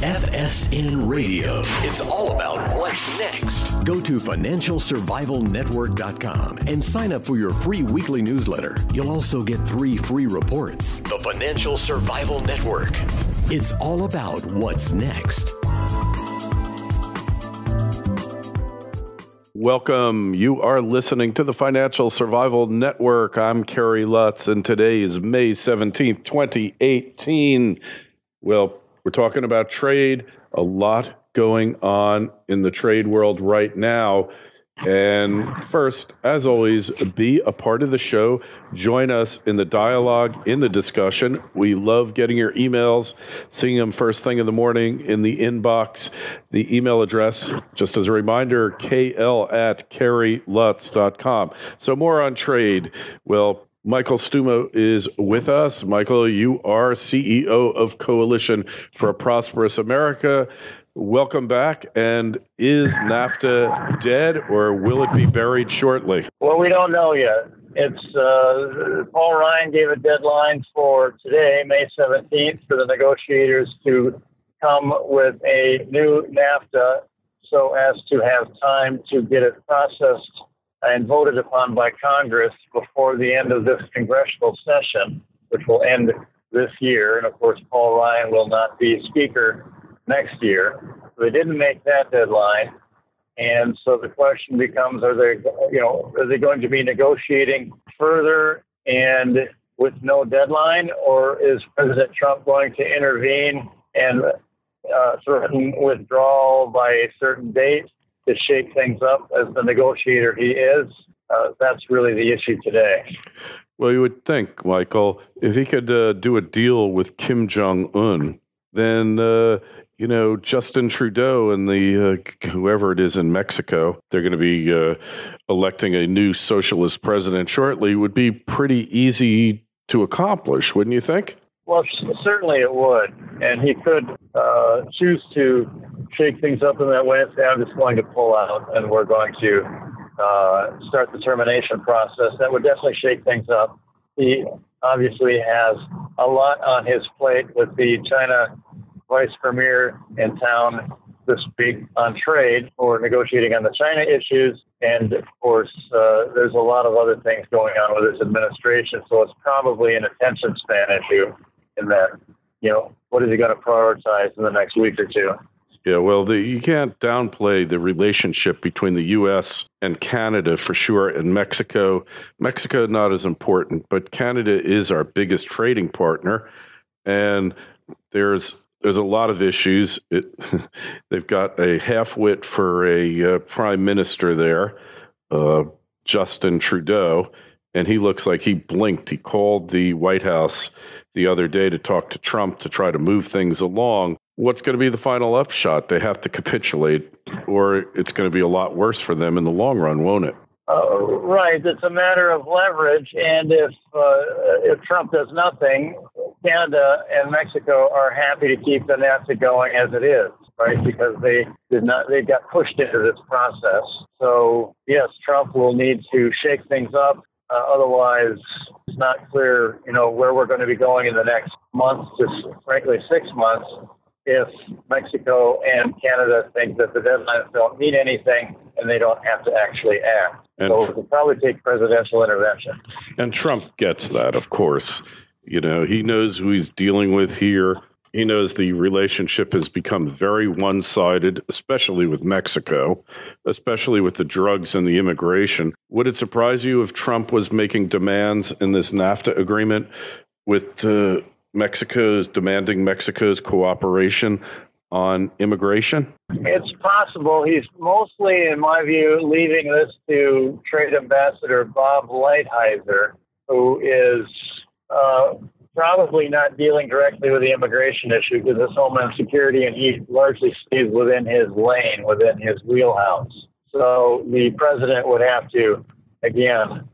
FSN Radio. It's all about what's next. Go to financialsurvivalnetwork.com and sign up for your free weekly newsletter. You'll also get 3 free reports. The Financial Survival Network. It's all about what's next. Welcome. You are listening to the Financial Survival Network. I'm Kerry Lutz, and today is May 17th, 2018. Well, we're talking about trade. A lot going on in the trade world right now. And first, as always, be a part of the show. Join us in the dialogue, in the discussion. We love getting your emails, seeing them first thing in the morning in the inbox. The email address, just as a reminder, kl@kerrylutz.com. So more on trade. Well, Michael Stumo is with us. Michael, you are CEO of Coalition for a Prosperous America. Welcome back. And is NAFTA dead, or will it be buried shortly? Well, we don't know yet. It's Paul Ryan gave a deadline for today, May 17th, for the negotiators to come with a new NAFTA so as to have time to get it processed and voted upon by Congress before the end of this congressional session, which will end this year. And of course, Paul Ryan will not be Speaker next year. So they didn't make that deadline. And so the question becomes, are they going to be negotiating further and with no deadline, or is President Trump going to intervene and threaten withdrawal by a certain date to shake things up as the negotiator he is? That's really the issue today. Well, you would think, Michael, if he could do a deal with Kim Jong-un, then Justin Trudeau and the whoever it is in Mexico, they're going to be electing a new socialist president shortly, would be pretty easy to accomplish, wouldn't you think? Well, certainly it would. And he could choose to shake things up in that way and say, I'm just going to pull out and we're going to start the termination process. That would definitely shake things up. He obviously has a lot on his plate with the China vice premier in town this week on trade or negotiating on the China issues. And of course, there's a lot of other things going on with this administration. So it's probably an attention span issue in that, what is he going to prioritize in the next week or two? Yeah, well, you can't downplay the relationship between the U.S. and Canada for sure, and Mexico. Mexico, not as important, but Canada is our biggest trading partner. And there's a lot of issues. They've got a half-wit for a prime minister there, Justin Trudeau, and he looks like he blinked. He called the White House the other day to talk to Trump to try to move things along. What's going to be the final upshot? They have to capitulate, or it's going to be a lot worse for them in the long run, won't it? Right. It's a matter of leverage, and if Trump does nothing, Canada and Mexico are happy to keep the NAFTA going as it is, right? Because they got pushed into this process. So yes, Trump will need to shake things up. Otherwise, it's not clear, where we're going to be going in the next month to, frankly, 6 months. If Mexico and Canada think that the deadlines don't mean anything and they don't have to actually act. So it will probably take presidential intervention. And Trump gets that, of course. He knows who he's dealing with here. He knows the relationship has become very one-sided, especially with Mexico, especially with the drugs and the immigration. Would it surprise you if Trump was making demands in this NAFTA agreement with demanding Mexico's cooperation on immigration? It's possible. He's mostly, in my view, leaving this to Trade Ambassador Bob Lighthizer, who is probably not dealing directly with the immigration issue because it's Homeland Security, and he largely stays within his lane, within his wheelhouse. So the president would have to, again,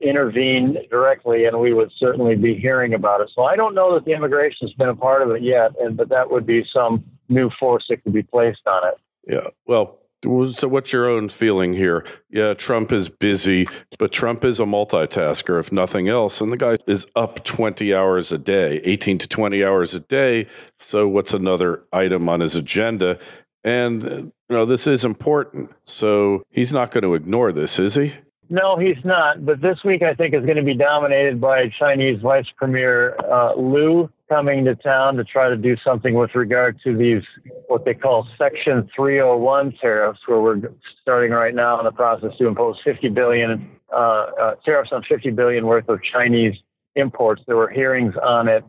intervene directly, and we would certainly be hearing about it. So I don't know that the immigration's been a part of it yet, but that would be some new force that could be placed on it. Yeah. Well, So what's your own feeling here? Yeah, Trump is busy, but Trump is a multitasker, if nothing else. And the guy is up 20 hours a day, 18 to 20 hours a day. So what's another item on his agenda? And, this is important. So he's not going to ignore this, is he? No, he's not. But this week, I think, is going to be dominated by Chinese Vice Premier Liu coming to town to try to do something with regard to these, what they call Section 301 tariffs, where we're starting right now in the process to impose 50 billion tariffs on 50 billion worth of Chinese imports. There were hearings on it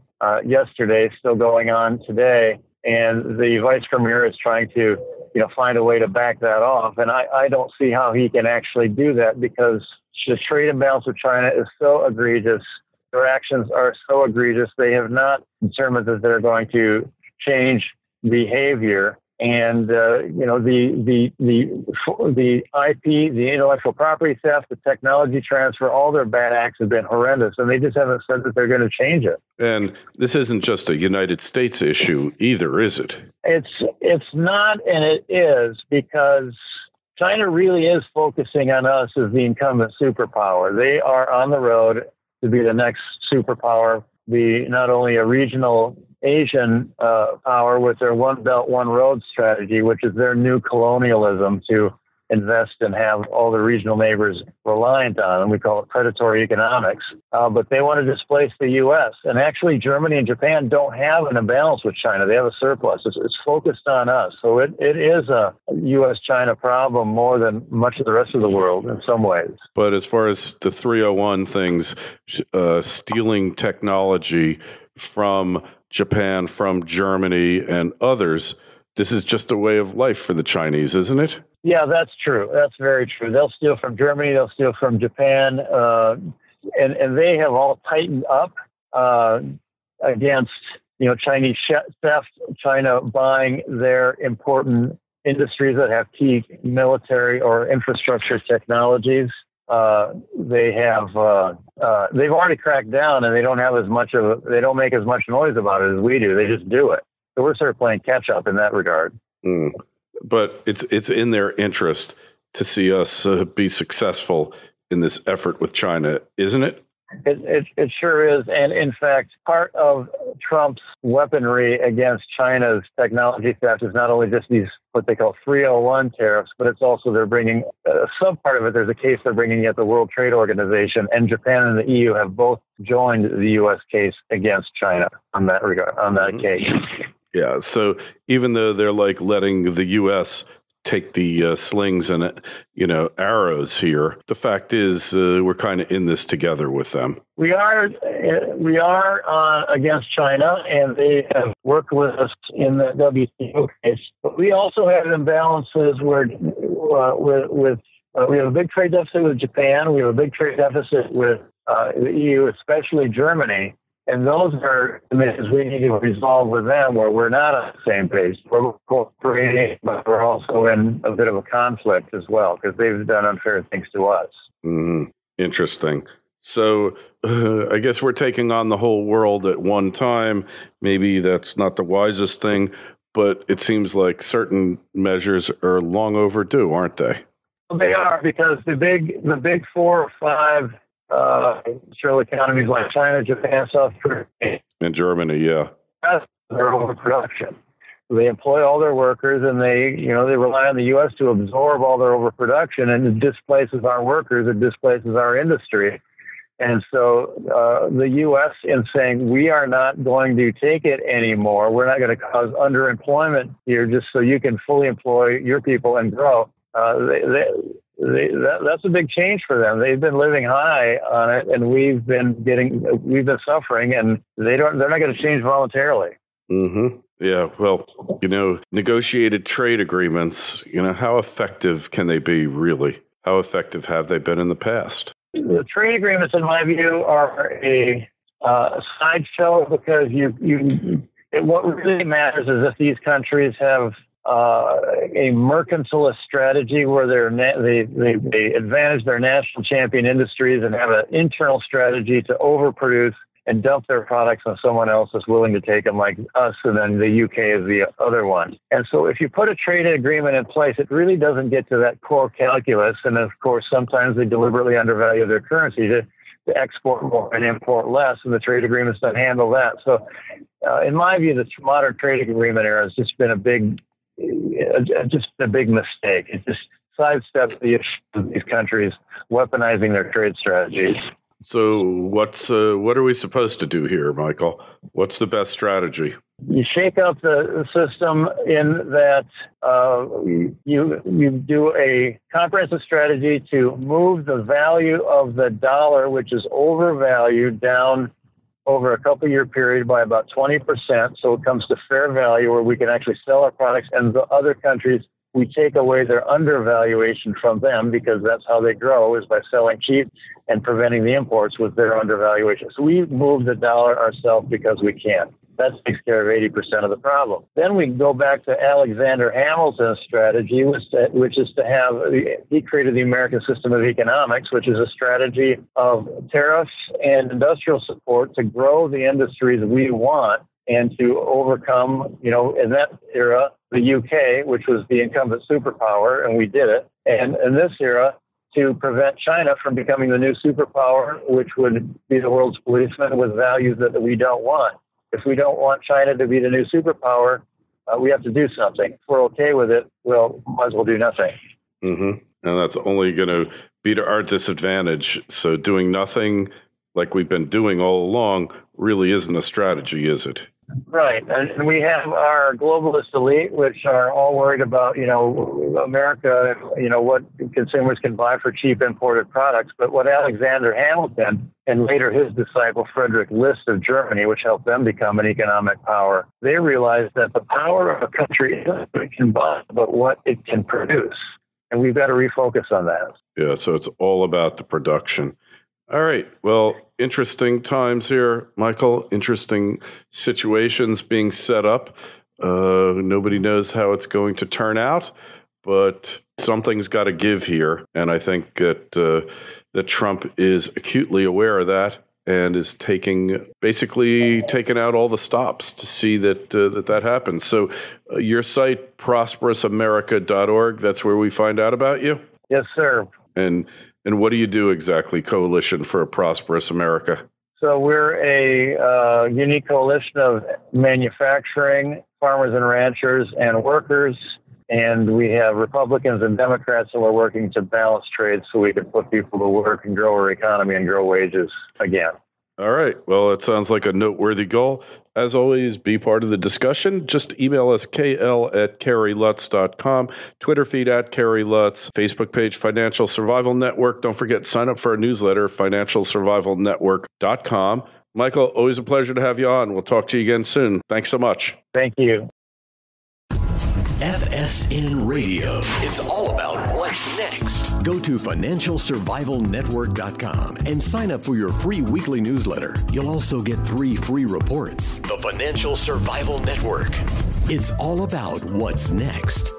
yesterday, still going on today. And the Vice Premier is trying to find a way to back that off. And I don't see how he can actually do that because the trade imbalance with China is so egregious. Their actions are so egregious. They have not determined that they're going to change behavior. And, the IP, the intellectual property theft, the technology transfer, all their bad acts have been horrendous. And they just haven't said that they're going to change it. And this isn't just a United States issue either, is it? It's not, and it is, because China really is focusing on us as the incumbent superpower. They are on the road to be the next superpower, be not only a regional Asian power with their One Belt, One Road strategy, which is their new colonialism to invest and have all the regional neighbors reliant on, and we call it predatory economics. But they want to displace the U.S. And actually, Germany and Japan don't have an imbalance with China. They have a surplus. It's focused on us. So it is a U.S.-China problem more than much of the rest of the world in some ways. But as far as the 301 things, stealing technology from Japan, from Germany, and others, this is just a way of life for the Chinese, isn't it? Yeah, that's true. That's very true. They'll steal from Germany. They'll steal from Japan. And they have all tightened up against, Chinese theft, China buying their important industries that have key military or infrastructure technologies. They've already cracked down, and they don't make as much noise about it as we do. They just do it. So we're sort of playing catch up in that regard. But it's in their interest to see us be successful in this effort with China, isn't it? It sure is. And in fact, part of Trump's weaponry against China's technology theft is not only just these, what they call 301 tariffs, but it's also they're bringing a sub-part of it. There's a case they're bringing at the World Trade Organization, and Japan and the EU have both joined the U.S. case against China on that regard, on that case. Yeah. So even though they're like letting the U.S. take the slings and arrows here, the fact is we're kind of in this together with them. We are against China, and they have worked with us in the WTO case. But we also have imbalances where we have a big trade deficit with Japan. We have a big trade deficit with the EU, especially Germany. And those are issues we need to resolve with them where we're not on the same page. We're cooperating, but we're also in a bit of a conflict as well because they've done unfair things to us. Interesting. So I guess we're taking on the whole world at one time. Maybe that's not the wisest thing, but it seems like certain measures are long overdue, aren't they? They are, because the big 4 or 5 industrial economies like China, Japan, South Korea, and Germany, yeah, that's their overproduction. They employ all their workers, and they rely on the U.S. to absorb all their overproduction, and it displaces our workers, it displaces our industry. And so the U.S., in saying we are not going to take it anymore, we're not going to cause underemployment here just so you can fully employ your people and grow. That's a big change for them. They've been living high on it, and we've been suffering, and they're not going to change voluntarily. Mm-hmm. Yeah. Well, negotiated trade agreements, how effective can they be really? How effective have they been in the past? The trade agreements, in my view, are a sideshow because what really matters is if these countries have a mercantilist strategy where they advantage their national champion industries and have an internal strategy to overproduce and dump their products on someone else that's willing to take them, like us, and then the UK is the other one. And so if you put a trade agreement in place, it really doesn't get to that core calculus. And of course, sometimes they deliberately undervalue their currency to export more and import less, and the trade agreements don't handle that. So in my view, the modern trade agreement era has just been a big mistake. It just sidesteps the issue of these countries weaponizing their trade strategies. So what are we supposed to do here, Michael? What's the best strategy? You shake up the system in that you do a comprehensive strategy to move the value of the dollar, which is overvalued, down over a couple-year period by about 20%. So it comes to fair value where we can actually sell our products, and the other countries, we take away their undervaluation from them, because that's how they grow, is by selling cheap and preventing the imports with their undervaluation. So we move the dollar ourselves because we can. That takes care of 80% of the problem. Then we go back to Alexander Hamilton's strategy, which is to have, he created the American system of economics, which is a strategy of tariffs and industrial support to grow the industries we want and to overcome, in that era, the UK, which was the incumbent superpower, and we did it. And in this era, to prevent China from becoming the new superpower, which would be the world's policeman with values that we don't want. If we don't want China to be the new superpower, we have to do something. If we're okay with it, well, might as well do nothing. Mm-hmm. And that's only going to be to our disadvantage. So doing nothing like we've been doing all along really isn't a strategy, is it? Right. And we have our globalist elite, which are all worried about, America, what consumers can buy for cheap imported products. But what Alexander Hamilton and later his disciple Frederick List of Germany, which helped them become an economic power, they realized that the power of a country isn't what it can buy, but what it can produce. And we've got to refocus on that. Yeah, so it's all about the production. All right. Well, interesting times here, Michael. Interesting situations being set up. Nobody knows how it's going to turn out, but something's got to give here. And I think that Trump is acutely aware of that and is taking out all the stops to see that happens. So your site, prosperousamerica.org, that's where we find out about you? Yes, sir. And what do you do exactly, Coalition for a Prosperous America? So we're a unique coalition of manufacturing, farmers and ranchers, and workers. And we have Republicans and Democrats who are working to balance trade so we can put people to work and grow our economy and grow wages again. All right. Well, it sounds like a noteworthy goal. As always, be part of the discussion. Just email us, kl@kerrylutz.com, Twitter feed @KerryLutz, Facebook page, Financial Survival Network. Don't forget, sign up for our newsletter, financialsurvivalnetwork.com. Michael, always a pleasure to have you on. We'll talk to you again soon. Thanks so much. Thank you. FSN Radio. It's all about what's next. Go to financialsurvivalnetwork.com and sign up for your free weekly newsletter. You'll also get 3 free reports. The Financial Survival Network. It's all about what's next.